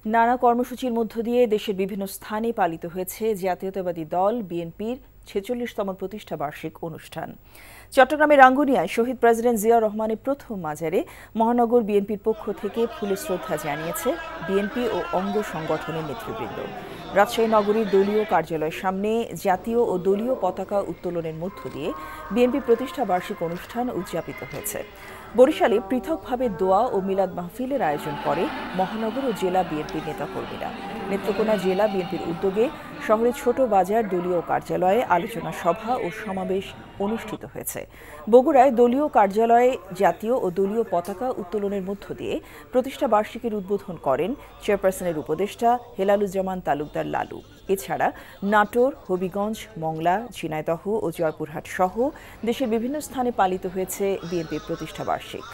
নানা কর্মসূচির মধ্য দিয়ে দেশের বিভিন্ন স্থানে পালিত হয়েছে জাতীয়তাবাদী দল বিএনপির ৪৬তম প্রতিষ্ঠা বার্ষিক অনুষ্ঠান। চট্টগ্রামের রাঙ্গুনিয়ায় শহীদ প্রেসিডেন্ট জিয়াউর রহমানের প্রথম মাজারে মহানগর বিএনপির পক্ষ থেকে ফুলের শ্রদ্ধা জানিয়েছে বিএনপি ও অঙ্গ সংগঠনের নেতৃবৃন্দ। রাজশাহী নগরীর দলীয় কার্যালয়ের সামনে জাতীয় ও দলীয় পতাকা উত্তোলনের মধ্য দিয়ে বিএনপি প্রতিষ্ঠা বার্ষিক অনুষ্ঠান উদযাপিত হয়েছে। বরিশালে পৃথকভাবে দোয়া ও মিলাদ মাহফিলের আয়োজন করে মহানগর ও জেলা বিএনপির নেতাকর্মীরা। নেত্রকোনা জেলা বিএনপির উদ্যোগে শহরের ছোট বাজার দলীয় কার্যালয়ে আলোচনা সভা ও সমাবেশ অনুষ্ঠিত হয়েছে। বগুড়ায় দলীয় কার্যালয়ে জাতীয় ও দলীয় পতাকা উত্তোলনের মধ্য দিয়ে প্রতিষ্ঠা বার্ষিকীর উদ্বোধন করেন চেয়ারপারসনের উপদেষ্টা হেলালুজ্জামান তালুকদার লালু। এছাড়া নাটোর, হবিগঞ্জ, মংলা, ঝিনাইদহ ও জয়পুরহাট সহ দেশের বিভিন্ন স্থানে পালিত হয়েছে বিএনপির প্রতিষ্ঠা বার্ষিক।